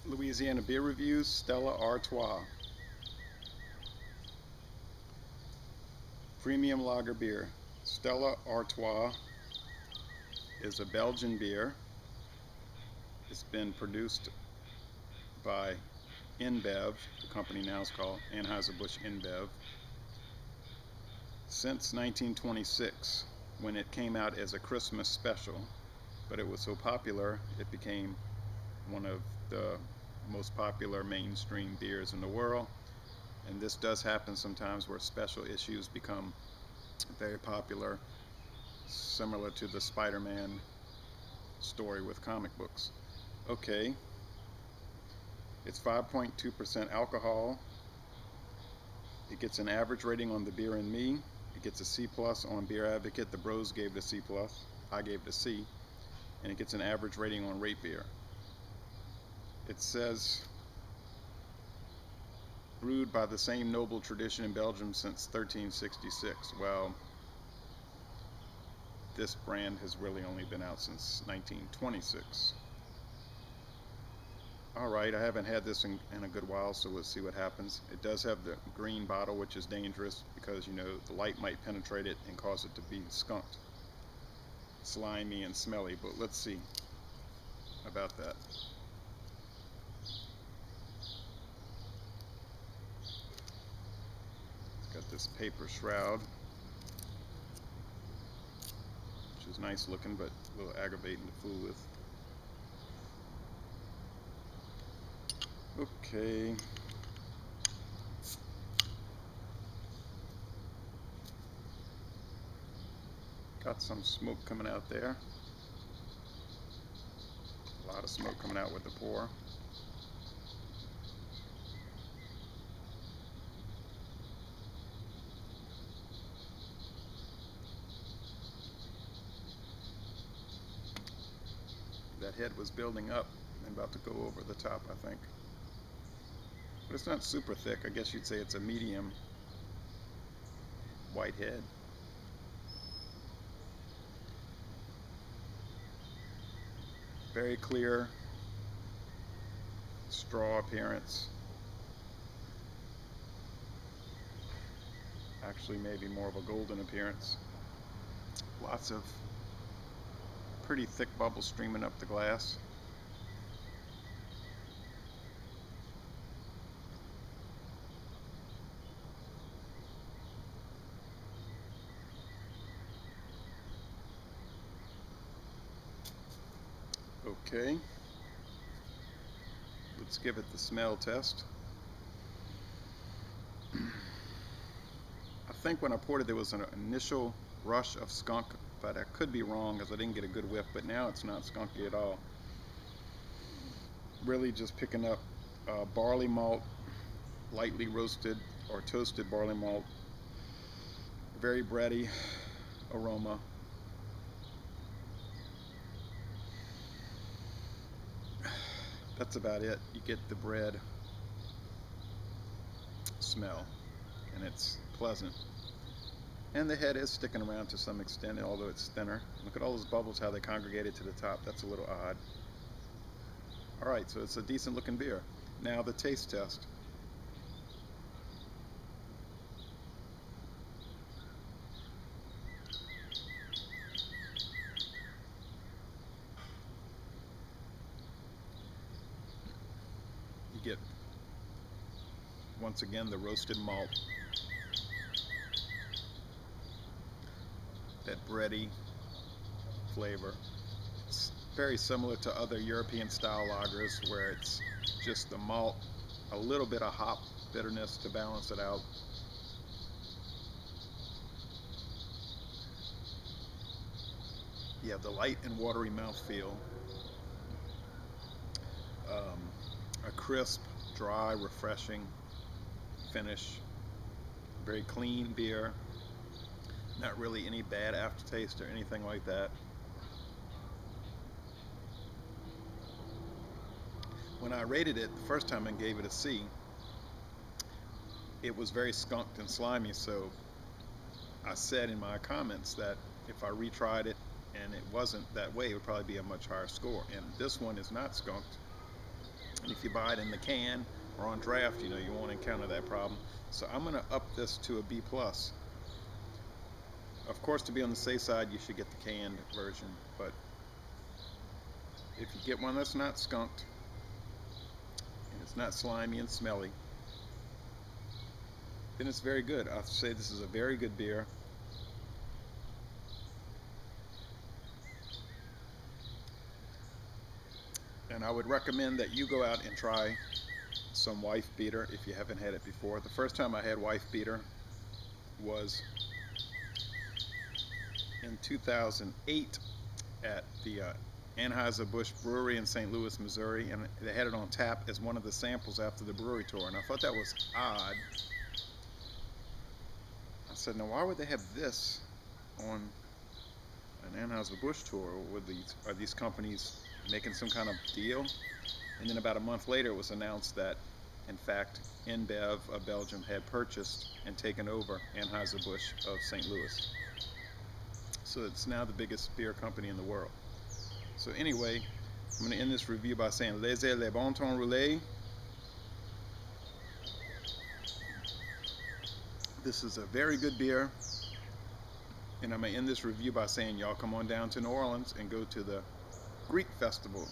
Louisiana beer reviews, Stella Artois. Premium lager beer. Stella Artois is a Belgian beer. It's been produced by InBev, the company now is called Anheuser-Busch InBev, since 1926, when it came out as a Christmas special. But it was so popular, it became one of the most popular mainstream beers in the world. And this does happen sometimes where special issues become very popular, similar to the Spider-Man story with comic books. Okay, it's 5.2% alcohol. It gets an average rating on the Beer and Me. It gets a C plus on Beer Advocate. The Bros gave it a C plus. I gave it a C. And it gets an average rating on Rate Beer. It says brewed by the same noble tradition in Belgium since 1366. Well, this brand has really only been out since 1926. Alright, I haven't had this in a good while, so let's see what happens. It does have the green bottle, which is dangerous because, you know, the light might penetrate it and cause it to be skunked, slimy and smelly, but let's see about that. Got this paper shroud, which is nice looking, but a little aggravating to fool with. Okay. Got some smoke coming out there. A lot of smoke coming out with the pour. That head was building up and about to go over the top, I think. But it's not super thick. I guess you'd say it's a medium white head. Very clear straw appearance. Actually, maybe more of a golden appearance. Lots of pretty thick bubbles streaming up the glass. Okay, let's give it the smell test. I think when I poured it there was an initial rush of skunk, but I could be wrong because I didn't get a good whiff, but now it's not skunky at all. Really just picking up barley malt, lightly roasted or toasted barley malt, very bready aroma. That's about it. You get the bread smell, and it's pleasant. And the head is sticking around to some extent, although it's thinner. Look at all those bubbles, how they congregated to the top. That's a little odd. Alright, so it's a decent looking beer. Now the taste test. You get, once again, the roasted malt. That bready flavor. It's very similar to other European style lagers where it's just the malt, a little bit of hop bitterness to balance it out. You have the light and watery mouthfeel. A crisp, dry, refreshing finish. Very clean beer. Not really any bad aftertaste or anything like that. When I rated it the first time and gave it a C, it was very skunked and slimy, so I said in my comments that if I retried it and it wasn't that way, it would probably be a much higher score. And this one is not skunked. And if you buy it in the can or on draft, you know, you won't encounter that problem. So I'm going to up this to a B+. Of course, to be on the safe side, you should get the canned version, but if you get one that's not skunked and it's not slimy and smelly, then it's very good. I'll say this is a very good beer. And I would recommend that you go out and try some wife beater if you haven't had it before. The first time I had wife beater was in 2008 at the Anheuser-Busch Brewery in St. Louis, Missouri, and they had it on tap as one of the samples after the brewery tour, and I thought that was odd. I said, now why would they have this on an Anheuser-Busch tour? Are these companies making some kind of deal? And then about a month later it was announced that in fact InBev of Belgium had purchased and taken over Anheuser-Busch of St. Louis. So it's now the biggest beer company in the world. So anyway, I'm going to end this review by saying Laissez le bon temps rouler. This is a very good beer. And I'm going to end this review by saying y'all come on down to New Orleans and go to the Greek Festival